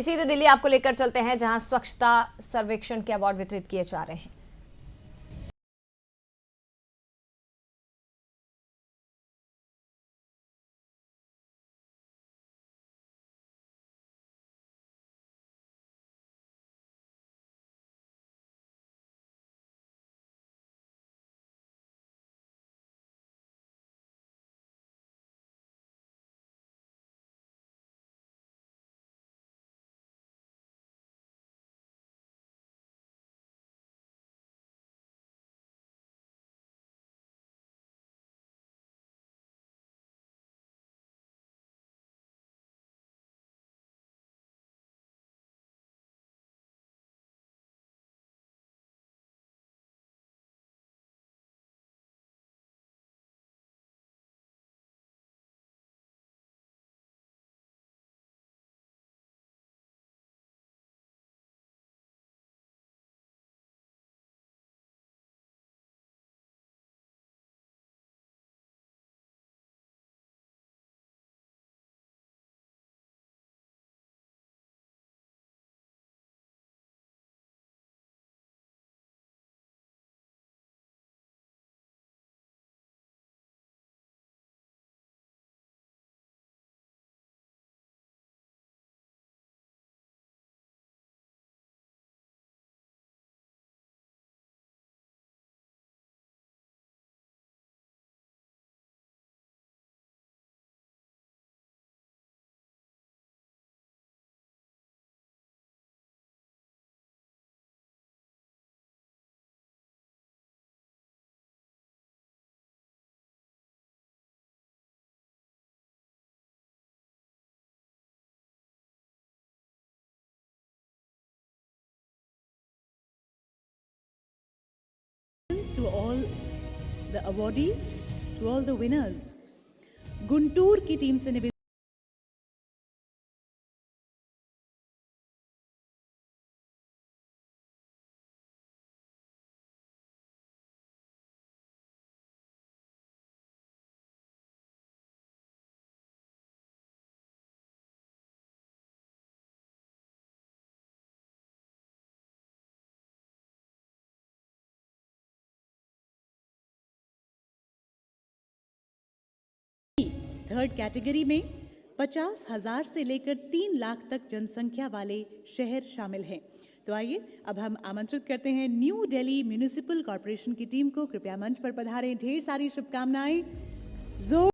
सीधे दिल्ली आपको लेकर चलते हैं, जहां स्वच्छता सर्वेक्षण के अवार्ड वितरित किए जा रहे हैं। To all the awardees, to all the winners. Guntur की टीम से निवेदन। थर्ड कैटेगरी में 50,000 से लेकर 3 लाख तक जनसंख्या वाले शहर शामिल हैं। तो आइए अब हम आमंत्रित करते हैं न्यू दिल्ली म्युनिसिपल कॉर्पोरेशन की टीम को, कृपया मंच पर पधारें। ढेर सारी शुभकामनाएं। जोर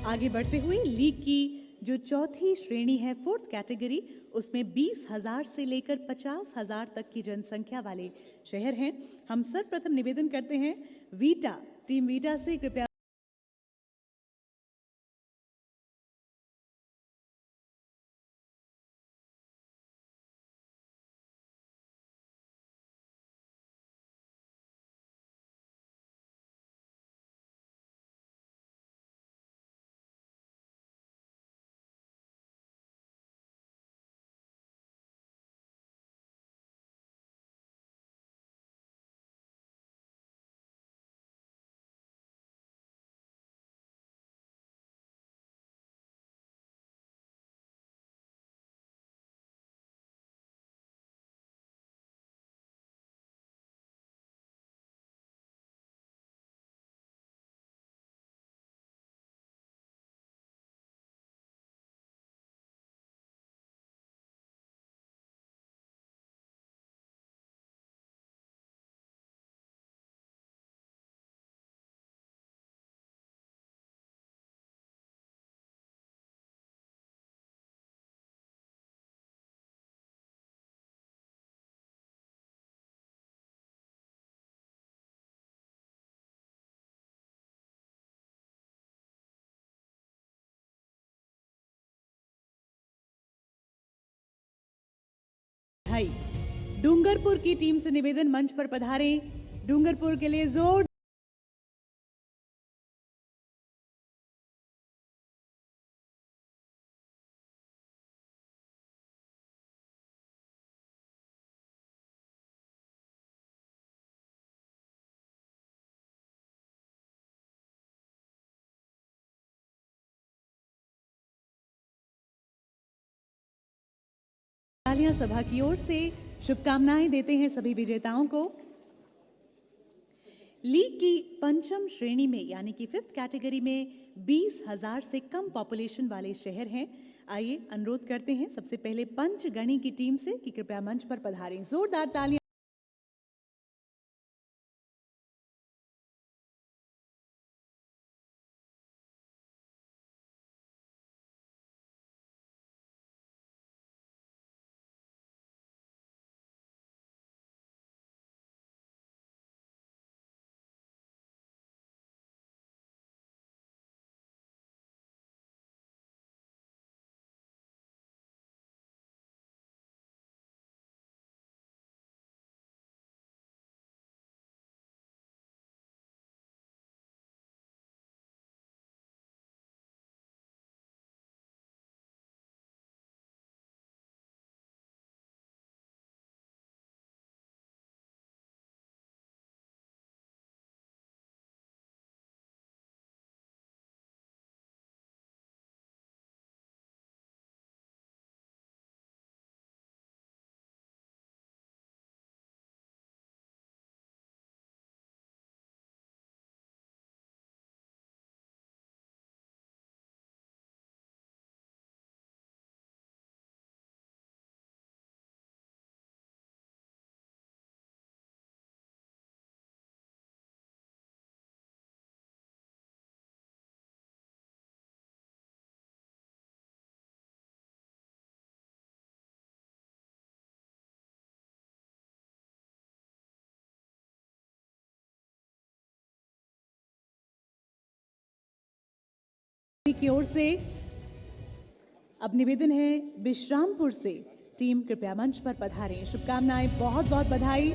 आगे बढ़ते हुए लीग की जो चौथी श्रेणी है, फोर्थ कैटेगरी, उसमें 20,000 से लेकर 50,000 तक की जनसंख्या वाले शहर हैं। हम सर्वप्रथम निवेदन करते हैं वीटा, टीम वीटा से, कृपया भाई डूंगरपुर की टीम से निवेदन, मंच पर पधारें। डूंगरपुर के लिए जोर। तालियां सभा की ओर से शुभकामनाएं देते हैं सभी विजेताओं को। लीग की पंचम श्रेणी में यानी कि फिफ्थ कैटेगरी में 20,000 से कम पॉपुलेशन वाले शहर हैं। आइए अनुरोध करते हैं सबसे पहले पंचगणी की टीम से कि कृपया मंच पर पधारें। जोरदार तालियां। की ओर से अब निवेदन है विश्रामपुर से, टीम कृपया मंच पर पधारें। शुभकामनाएं, बहुत बहुत बधाई।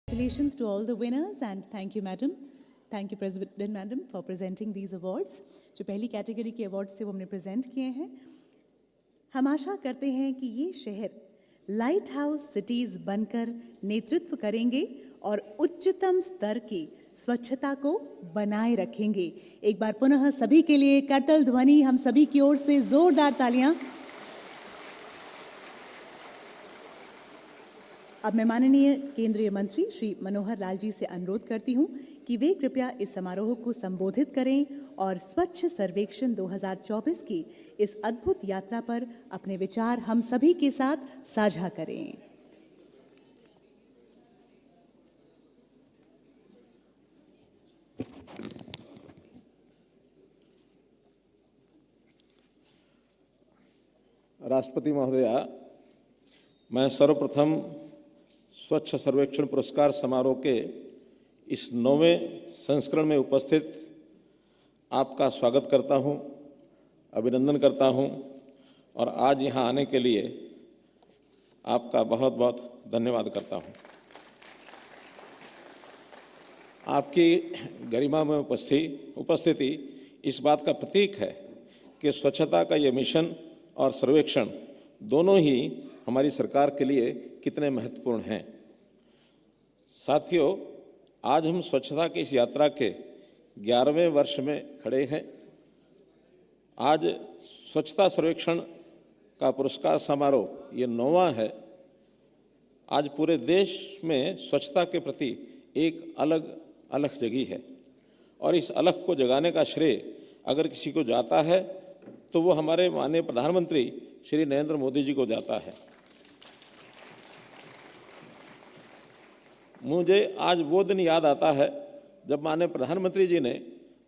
Congratulations to all the winners and thank you madam. Thank you President madam for presenting these awards. जो पहली कैटेगरी के अवार्ड्स थे वो हमने प्रेजेंट किए हैं. हम आशा करते हैं कि ये शहर लाइट हाउस सिटीज बनकर नेतृत्व करेंगे और उच्चतम स्तर की स्वच्छता को बनाए रखेंगे. एक बार पुनः सभी के लिए करतल ध्वनि हम सभी की ओर से जोरदार तालियां. अब मैं माननीय केंद्रीय मंत्री श्री मनोहर लाल जी से अनुरोध करती हूं कि वे कृपया इस समारोह को संबोधित करें और स्वच्छ सर्वेक्षण 2024 की इस अद्भुत यात्रा पर अपने विचार हम सभी के साथ साझा करें. राष्ट्रपति महोदया, मैं सर्वप्रथम स्वच्छ सर्वेक्षण पुरस्कार समारोह के इस 9वें संस्करण में उपस्थित आपका स्वागत करता हूं, अभिनंदन करता हूं और आज यहां आने के लिए आपका बहुत बहुत धन्यवाद करता हूं. आपकी गरिमा में उपस्थिति इस बात का प्रतीक है कि स्वच्छता का ये मिशन और सर्वेक्षण दोनों ही हमारी सरकार के लिए कितने महत्वपूर्ण हैं. साथियों, आज हम स्वच्छता की इस यात्रा के 11वें वर्ष में खड़े हैं. आज स्वच्छता सर्वेक्षण का पुरस्कार समारोह ये 9वां है. आज पूरे देश में स्वच्छता के प्रति एक अलग अलख जगी है और इस अलख को जगाने का श्रेय अगर किसी को जाता है तो वो हमारे माननीय प्रधानमंत्री श्री नरेंद्र मोदी जी को जाता है. मुझे आज वो दिन याद आता है जब माननीय प्रधानमंत्री जी ने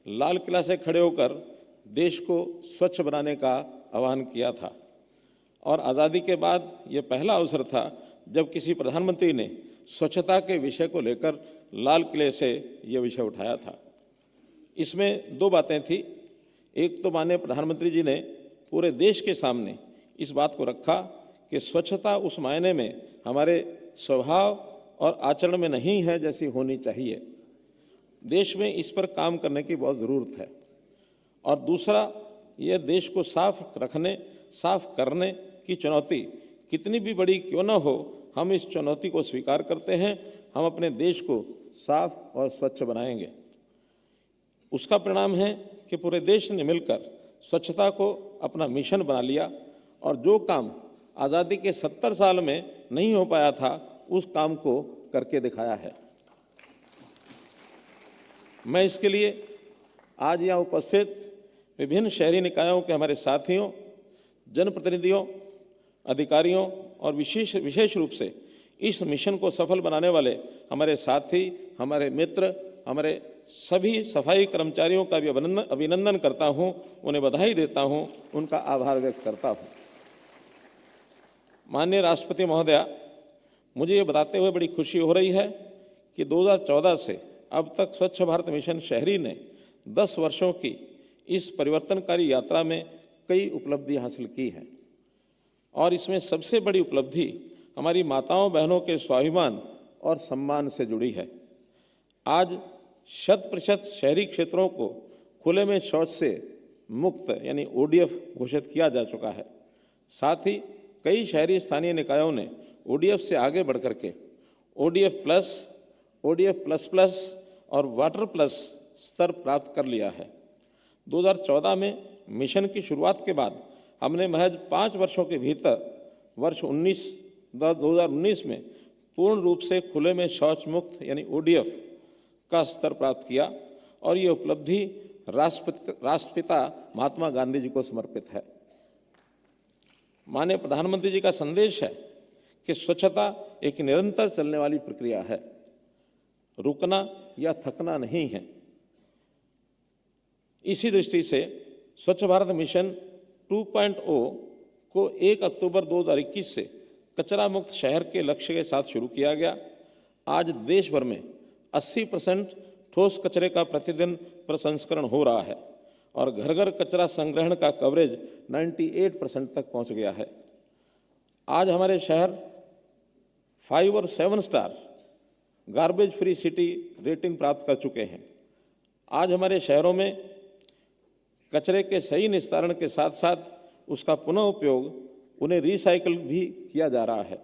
लाल किला से खड़े होकर देश को स्वच्छ बनाने का आह्वान किया था और आज़ादी के बाद ये पहला अवसर था जब किसी प्रधानमंत्री ने स्वच्छता के विषय को लेकर लाल किले से ये विषय उठाया था. इसमें दो बातें थी. एक तो माननीय प्रधानमंत्री जी ने पूरे देश के सामने इस बात को रखा कि स्वच्छता उस मायने में हमारे स्वभाव और आचरण में नहीं है जैसी होनी चाहिए. देश में इस पर काम करने की बहुत ज़रूरत है. और दूसरा, ये देश को साफ रखने, साफ करने की चुनौती कितनी भी बड़ी क्यों न हो, हम इस चुनौती को स्वीकार करते हैं. हम अपने देश को साफ और स्वच्छ बनाएंगे. उसका परिणाम है कि पूरे देश ने मिलकर स्वच्छता को अपना मिशन बना लिया और जो काम आज़ादी के 70 साल में नहीं हो पाया था उस काम को करके दिखाया है. मैं इसके लिए आज यहाँ उपस्थित विभिन्न शहरी निकायों के हमारे साथियों, जनप्रतिनिधियों, अधिकारियों और विशेष रूप से इस मिशन को सफल बनाने वाले हमारे साथी, हमारे मित्र, हमारे सभी सफाई कर्मचारियों का भी अभिनंदन करता हूँ, उन्हें बधाई देता हूँ, उनका आभार व्यक्त करता हूँ. माननीय राष्ट्रपति महोदया, मुझे ये बताते हुए बड़ी खुशी हो रही है कि 2014 से अब तक स्वच्छ भारत मिशन शहरी ने 10 वर्षों की इस परिवर्तनकारी यात्रा में कई उपलब्धि हासिल की हैं और इसमें सबसे बड़ी उपलब्धि हमारी माताओं बहनों के स्वाभिमान और सम्मान से जुड़ी है. आज 100% शहरी क्षेत्रों को खुले में शौच से मुक्त यानी ODF घोषित किया जा चुका है. साथ ही कई शहरी स्थानीय निकायों ने ODF से आगे बढ़ करके ODF+, ODF++ और वाटर प्लस स्तर प्राप्त कर लिया है. 2014 में मिशन की शुरुआत के बाद हमने महज 5 वर्षों के भीतर वर्ष 2019 में पूर्ण रूप से खुले में शौच मुक्त यानी ODF का स्तर प्राप्त किया और ये उपलब्धि राष्ट्रपिता महात्मा गांधी जी को समर्पित है. माननीय प्रधानमंत्री जी का संदेश है कि स्वच्छता एक निरंतर चलने वाली प्रक्रिया है, रुकना या थकना नहीं है. इसी दृष्टि से स्वच्छ भारत मिशन 2.0 को 1 अक्टूबर 2021 से कचरा मुक्त शहर के लक्ष्य के साथ शुरू किया गया. आज देश भर में 80% ठोस कचरे का प्रतिदिन प्रसंस्करण हो रहा है और घर घर कचरा संग्रहण का कवरेज 98% तक पहुंच गया है. आज हमारे शहर 5 और 7 star garbage free city rating प्राप्त कर चुके हैं। आज हमारे शहरों में कचरे के सही निस्तारण के साथ साथ उसका पुनः उपयोग, उन्हें रिसाइकल भी किया जा रहा है।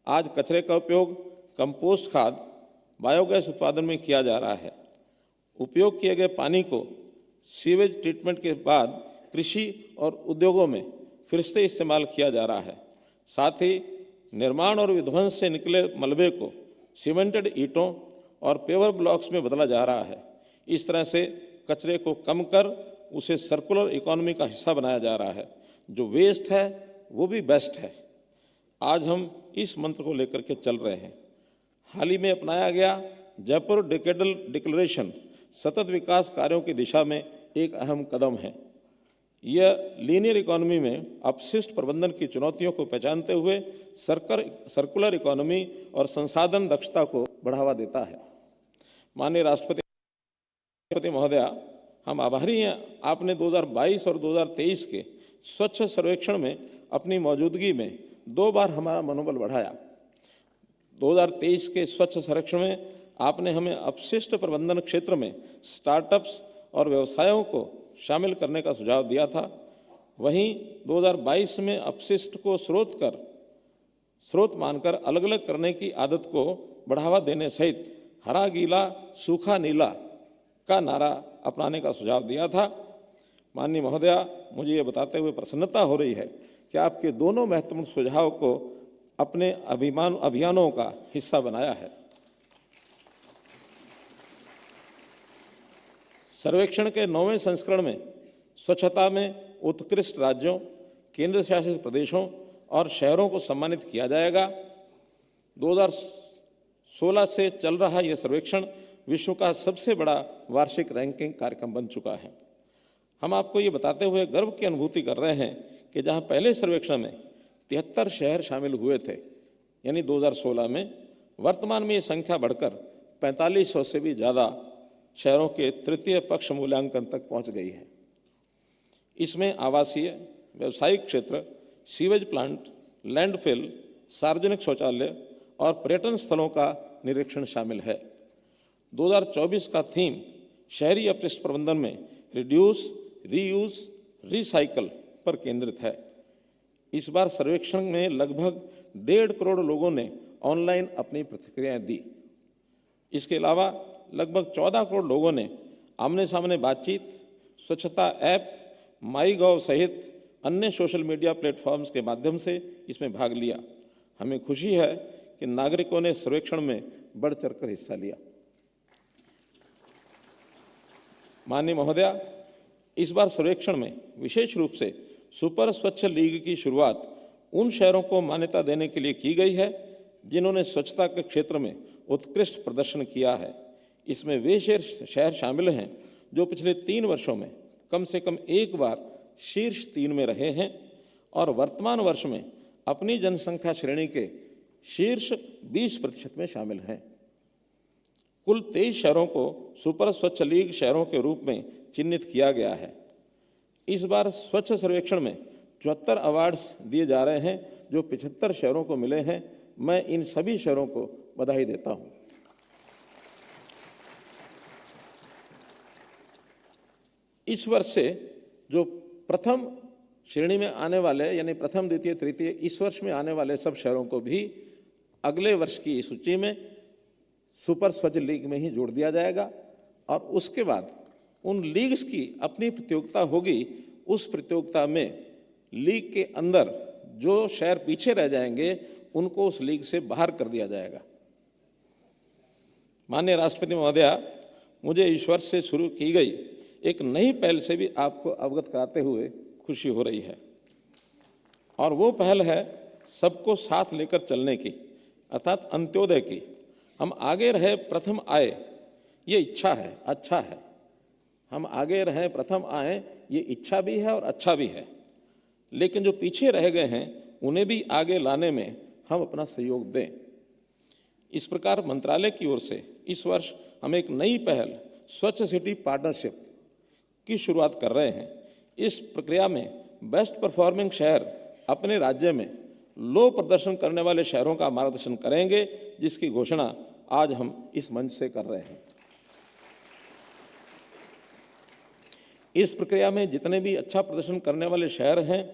आज कचरे का उपयोग कंपोस्ट खाद, बायोगैस उत्पादन में किया जा रहा है। उपयोग किए गए पानी को सीवेज ट्रीटमेंट के बाद कृषि और उद्योगों में फिर से इस्तेमाल किया जा रहा है। साथ ही निर्माण और विध्वंस से निकले मलबे को सीमेंटेड ईंटों और पेवर ब्लॉक्स में बदला जा रहा है। इस तरह से कचरे को कम कर उसे सर्कुलर इकोनॉमी का हिस्सा बनाया जा रहा है। जो वेस्ट है वो भी बेस्ट है। आज हम इस मंत्र को लेकर के चल रहे हैं। हाल ही में अपनाया गया जयपुर डेकेडल डिक्लेरेशन सतत विकास कार्यों की दिशा में एक अहम कदम है। यह लीनियर इकोनॉमी में अपशिष्ट प्रबंधन की चुनौतियों को पहचानते हुए सर्कुलर इकोनॉमी और संसाधन दक्षता को बढ़ावा देता है। माननीय राष्ट्रपति महोदया, हम आभारी हैं आपने 2022 और 2023 के स्वच्छ सर्वेक्षण में अपनी मौजूदगी में 2 बार हमारा मनोबल बढ़ाया। 2023 के स्वच्छ सर्वेक्षण में आपने हमें अपशिष्ट प्रबंधन क्षेत्र में स्टार्टअप्स और व्यवसायों को शामिल करने का सुझाव दिया था। वहीं 2022 में अपशिष्ट को स्रोत मानकर अलग अलग करने की आदत को बढ़ावा देने सहित हरा गीला सूखा नीला का नारा अपनाने का सुझाव दिया था। माननीय महोदया, मुझे ये बताते हुए प्रसन्नता हो रही है कि आपके दोनों महत्वपूर्ण सुझाव को अपने अभियानों का हिस्सा बनाया है। सर्वेक्षण के 9वें संस्करण में स्वच्छता में उत्कृष्ट राज्यों, केंद्र शासित प्रदेशों और शहरों को सम्मानित किया जाएगा। 2016 से चल रहा यह सर्वेक्षण विश्व का सबसे बड़ा वार्षिक रैंकिंग कार्यक्रम बन चुका है। हम आपको ये बताते हुए गर्व की अनुभूति कर रहे हैं कि जहां पहले सर्वेक्षण में 73 शहर शामिल हुए थे, यानी 2016 में, वर्तमान में ये संख्या बढ़कर 4500 से भी ज़्यादा शहरों के तृतीय पक्ष मूल्यांकन तक पहुंच गई है। इसमें आवासीय, व्यावसायिक क्षेत्र, सीवेज प्लांट, लैंडफिल, सार्वजनिक शौचालय और पर्यटन स्थलों का निरीक्षण शामिल है। 2024 का थीम शहरी अपशिष्ट प्रबंधन में रिड्यूस, रीयूज, रिसाइकल पर केंद्रित है। इस बार सर्वेक्षण में लगभग 1.5 करोड़ लोगों ने ऑनलाइन अपनी प्रतिक्रियाएं दी। इसके अलावा लगभग 14 करोड़ लोगों ने आमने सामने बातचीत, स्वच्छता ऐप, माईगॉव सहित अन्य सोशल मीडिया प्लेटफॉर्म्स के माध्यम से इसमें भाग लिया। हमें खुशी है कि नागरिकों ने सर्वेक्षण में बढ़ चढ़कर हिस्सा लिया। माननीय महोदया, इस बार सर्वेक्षण में विशेष रूप से सुपर स्वच्छ लीग की शुरुआत उन शहरों को मान्यता देने के लिए की गई है जिन्होंने स्वच्छता के क्षेत्र में उत्कृष्ट प्रदर्शन किया है। इसमें वे शहर शामिल हैं जो पिछले 3 वर्षों में कम से कम एक बार शीर्ष 3 में रहे हैं और वर्तमान वर्ष में अपनी जनसंख्या श्रेणी के शीर्ष 20% में शामिल हैं। कुल 23 शहरों को सुपर स्वच्छ लीग शहरों के रूप में चिन्हित किया गया है। इस बार स्वच्छ सर्वेक्षण में 74 अवार्ड्स दिए जा रहे हैं जो 75 शहरों को मिले हैं। मैं इन सभी शहरों को बधाई देता हूं। इस वर्ष से जो प्रथम श्रेणी में आने वाले, यानी प्रथम, द्वितीय, तृतीय, इस वर्ष में आने वाले सब शहरों को भी अगले वर्ष की सूची में सुपर स्वच्छ लीग में ही जोड़ दिया जाएगा और उसके बाद उन लीग्स की अपनी प्रतियोगिता होगी। उस प्रतियोगिता में लीग के अंदर जो शहर पीछे रह जाएंगे उनको उस लीग से बाहर कर दिया जाएगा। माननीय राष्ट्रपति महोदया, मुझे इस वर्ष से शुरू की गई एक नई पहल से भी आपको अवगत कराते हुए खुशी हो रही है और वो पहल है सबको साथ लेकर चलने की, अर्थात अंत्योदय की। हम आगे रहे प्रथम आए, ये इच्छा है, अच्छा है। हम आगे रहे प्रथम आए, ये इच्छा भी है और अच्छा भी है। लेकिन जो पीछे रह गए हैं उन्हें भी आगे लाने में हम अपना सहयोग दें। इस प्रकार मंत्रालय की ओर से इस वर्ष हम एक नई पहल स्वच्छ सिटी पार्टनरशिप की शुरुआत कर रहे हैं। इस प्रक्रिया में बेस्ट परफॉर्मिंग शहर अपने राज्य में लो प्रदर्शन करने वाले शहरों का मार्गदर्शन करेंगे, जिसकी घोषणा आज हम इस मंच से कर रहे हैं। इस प्रक्रिया में जितने भी अच्छा प्रदर्शन करने वाले शहर हैं,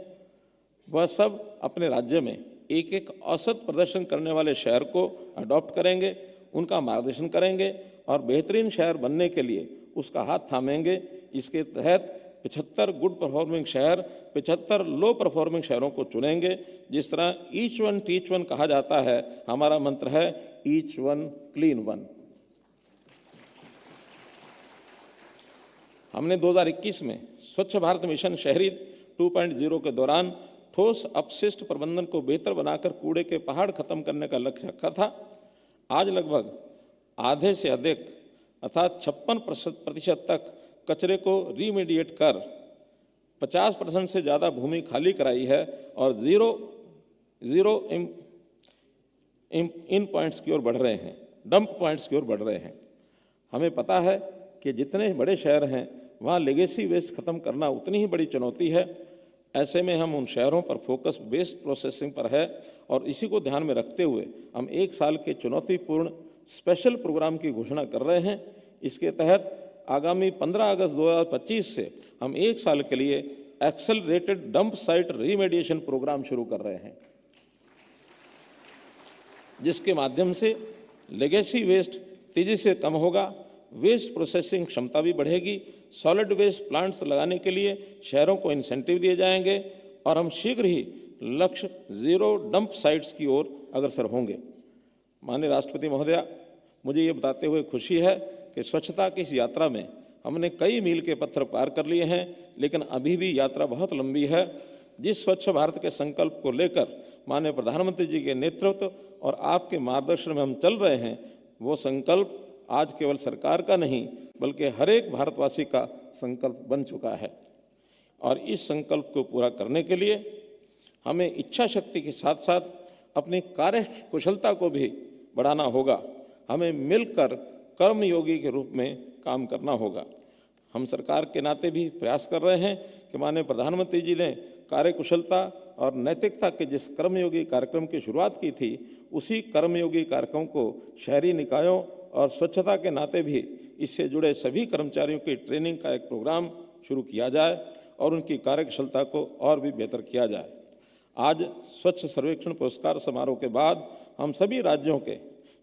वह सब अपने राज्य में एक एक औसत प्रदर्शन करने वाले शहर को अडॉप्ट करेंगे, उनका मार्गदर्शन करेंगे और बेहतरीन शहर बनने के लिए उसका हाथ थामेंगे। इसके तहत 75 गुड परफॉर्मिंग शहर, 75 लो परफॉर्मिंग शहरों को चुनेंगे। जिस तरह ईच वन टीच वन कहा जाता है, हमारा मंत्र है ईच वन क्लीन वन। हमने 2021 में स्वच्छ भारत मिशन शहरी 2.0 के दौरान ठोस अपशिष्ट प्रबंधन को बेहतर बनाकर कूड़े के पहाड़ खत्म करने का लक्ष्य रखा था। आज लगभग आधे से अधिक अर्थात 56% तक कचरे को रीमीडिएट कर 50% से ज़्यादा भूमि खाली कराई है और जीरो इन पॉइंट्स की ओर बढ़ रहे हैं, डंप पॉइंट्स की ओर बढ़ रहे हैं। हमें पता है कि जितने बड़े शहर हैं वहाँ लेगेसी वेस्ट खत्म करना उतनी ही बड़ी चुनौती है। ऐसे में हम उन शहरों पर फोकस वेस्ट प्रोसेसिंग पर है और इसी को ध्यान में रखते हुए हम 1 साल के चुनौतीपूर्ण स्पेशल प्रोग्राम की घोषणा कर रहे हैं। इसके तहत आगामी 15 अगस्त 2025 से हम 1 साल के लिए एक्सेलरेटेड डंप साइट रीमेडिएशन प्रोग्राम शुरू कर रहे हैं, जिसके माध्यम से लेगेसी वेस्ट तेजी से कम होगा, वेस्ट प्रोसेसिंग क्षमता भी बढ़ेगी, सॉलिड वेस्ट प्लांट्स लगाने के लिए शहरों को इंसेंटिव दिए जाएंगे और हम शीघ्र ही लक्ष्य जीरो डंप साइट्स की ओर अग्रसर होंगे। माननीय राष्ट्रपति महोदया, मुझे ये बताते हुए खुशी है कि स्वच्छता की इस यात्रा में हमने कई मील के पत्थर पार कर लिए हैं, लेकिन अभी भी यात्रा बहुत लंबी है। जिस स्वच्छ भारत के संकल्प को लेकर माननीय प्रधानमंत्री जी के नेतृत्व और आपके मार्गदर्शन में हम चल रहे हैं, वो संकल्प आज केवल सरकार का नहीं बल्कि हर एक भारतवासी का संकल्प बन चुका है। और इस संकल्प को पूरा करने के लिए हमें इच्छा शक्ति के साथ साथ अपनी कार्य कुशलता को भी बढ़ाना होगा। हमें मिलकर कर्मयोगी के रूप में काम करना होगा। हम सरकार के नाते भी प्रयास कर रहे हैं कि माननीय प्रधानमंत्री जी ने कार्यकुशलता और नैतिकता के जिस कर्मयोगी कार्यक्रम की शुरुआत की थी, उसी कर्मयोगी कार्यक्रम को शहरी निकायों और स्वच्छता के नाते भी इससे जुड़े सभी कर्मचारियों की ट्रेनिंग का एक प्रोग्राम शुरू किया जाए और उनकी कार्यकुशलता को और भी बेहतर किया जाए। आज स्वच्छ सर्वेक्षण पुरस्कार समारोह के बाद हम सभी राज्यों के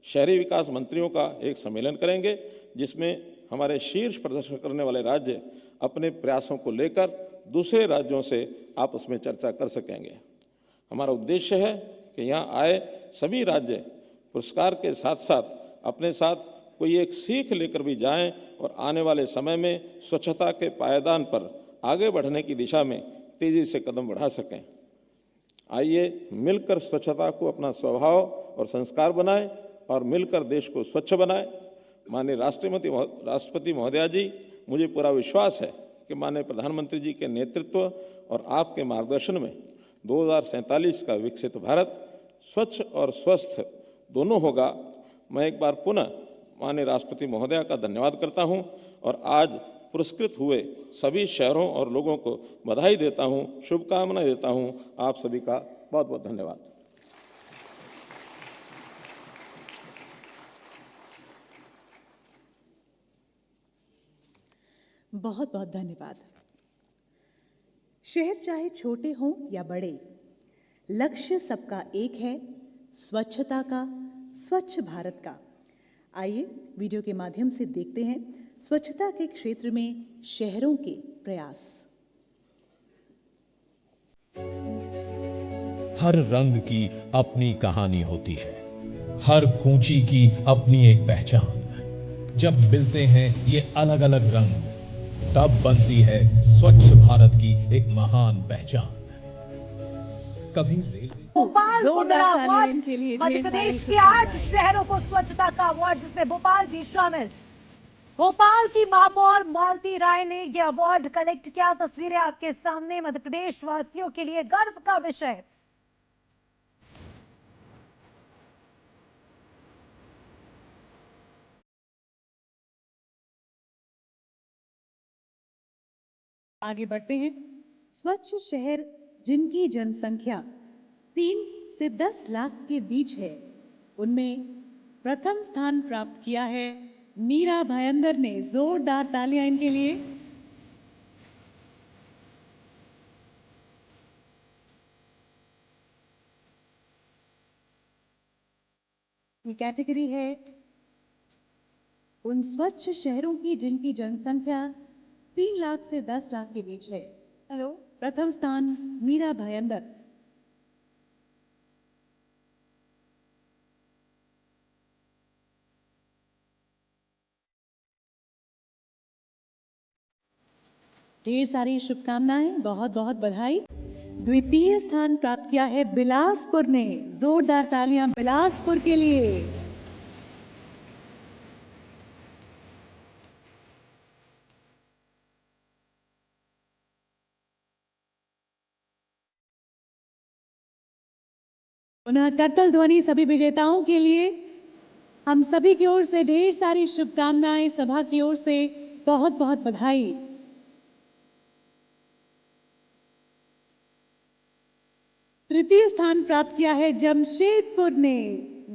शहरी विकास मंत्रियों का एक सम्मेलन करेंगे, जिसमें हमारे शीर्ष प्रदर्शन करने वाले राज्य अपने प्रयासों को लेकर दूसरे राज्यों से आपस में चर्चा कर सकेंगे। हमारा उद्देश्य है कि यहाँ आए सभी राज्य पुरस्कार के साथ साथ अपने साथ कोई एक सीख लेकर भी जाएं और आने वाले समय में स्वच्छता के पायदान पर आगे बढ़ने की दिशा में तेज़ी से कदम बढ़ा सकें। आइए मिलकर स्वच्छता को अपना स्वभाव और संस्कार बनाएं और मिलकर देश को स्वच्छ बनाएं। माननीय राष्ट्रपति महोदया जी, मुझे पूरा विश्वास है कि माननीय प्रधानमंत्री जी के नेतृत्व और आपके मार्गदर्शन में 2047 का विकसित भारत स्वच्छ और स्वस्थ दोनों होगा। मैं एक बार पुनः माननीय राष्ट्रपति महोदया का धन्यवाद करता हूं और आज पुरस्कृत हुए सभी शहरों और लोगों को बधाई देता हूं, शुभकामनाएं देता हूं। आप सभी का बहुत बहुत धन्यवाद। बहुत बहुत धन्यवाद। शहर चाहे छोटे हों या बड़े, लक्ष्य सबका एक है, स्वच्छता का, स्वच्छ भारत का। आइए वीडियो के माध्यम से देखते हैं स्वच्छता के क्षेत्र में शहरों के प्रयास। हर रंग की अपनी कहानी होती है, हर कूंची की अपनी एक पहचान। जब मिलते हैं ये अलग अलग रंग, तब बनती है स्वच्छ भारत की एक महान पहचान। कभी रेलवे भोपाल सुंदर अवार्ड, मध्य प्रदेश के 8 शहरों को स्वच्छता का अवार्ड, जिसमें भोपाल भी शामिल। भोपाल की महापौर मालती राय ने यह अवार्ड कलेक्ट किया। तस्वीरें आपके सामने, मध्य प्रदेश वासियों के लिए गर्व का विषय। आगे बढ़ते हैं। स्वच्छ शहर जिनकी जनसंख्या 3 से 10 लाख के बीच है, उनमें प्रथम स्थान प्राप्त किया है मीरा भयंदर ने। जोरदार तालियां इनके लिए। ये कैटेगरी है उन स्वच्छ शहरों की जिनकी जनसंख्या 3 लाख से 10 लाख के बीच है। हेलो, प्रथम स्थान मीरा भयंदर। ढेर सारी शुभकामनाएं, बहुत बहुत बधाई। द्वितीय स्थान प्राप्त किया है बिलासपुर ने। जोरदार तालियां बिलासपुर के लिए। पुनः करतल ध्वनि सभी विजेताओं के लिए। हम सभी की ओर से ढेर सारी शुभकामनाएं, सभा की ओर से बहुत बहुत बधाई। तृतीय स्थान प्राप्त किया है जमशेदपुर ने।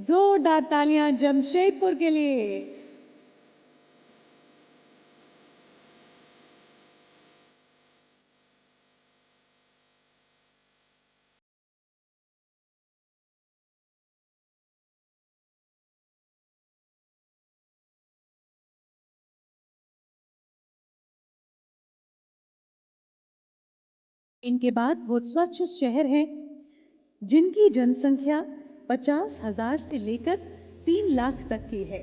जोरदार तालियां जमशेदपुर के लिए। इनके बाद वो स्वच्छ शहर हैं जिनकी जनसंख्या 50,000 से लेकर 3 लाख तक की है।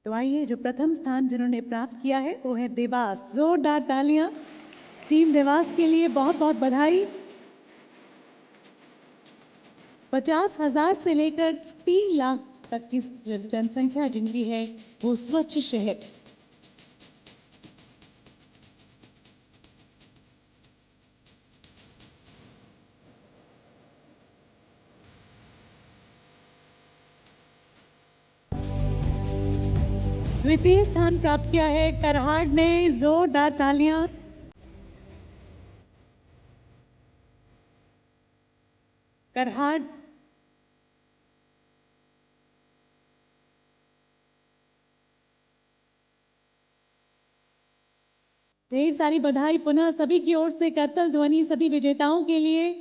तो आइए, जो प्रथम स्थान जिन्होंने प्राप्त किया है वो है देवास। जोरदार तालियां टीम देवास के लिए, बहुत बहुत बधाई। 50,000 से लेकर 3 लाख तक की जनसंख्या जिनकी है वो स्वच्छ शहर। द्वितीय स्थान प्राप्त किया है करहाड़ ने। जोरदार तालियां। करहाड़ ढेर सारी बधाई पुनः सभी की ओर से करतल ध्वनि सभी विजेताओं के लिए।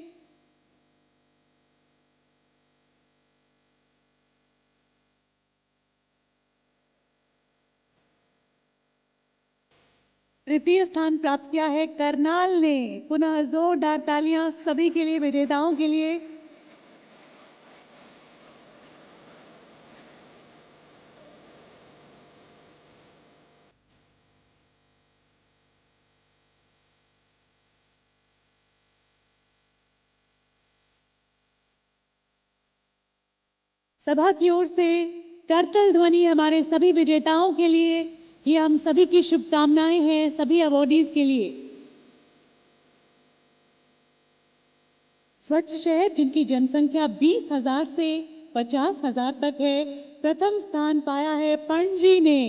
तृतीय स्थान प्राप्त किया है करनाल ने। पुनः जोरदार तालियां सभी के लिए, विजेताओं के लिए। सभा की ओर से करतल ध्वनि हमारे सभी विजेताओं के लिए। ये हम सभी की शुभकामनाएं हैं सभी अवॉर्डीज के लिए। स्वच्छ शहर जिनकी जनसंख्या 20,000 से 50,000 तक है, प्रथम स्थान पाया है पणजी ने।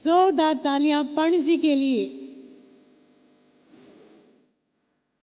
जोरदार तालियां पणजी के लिए।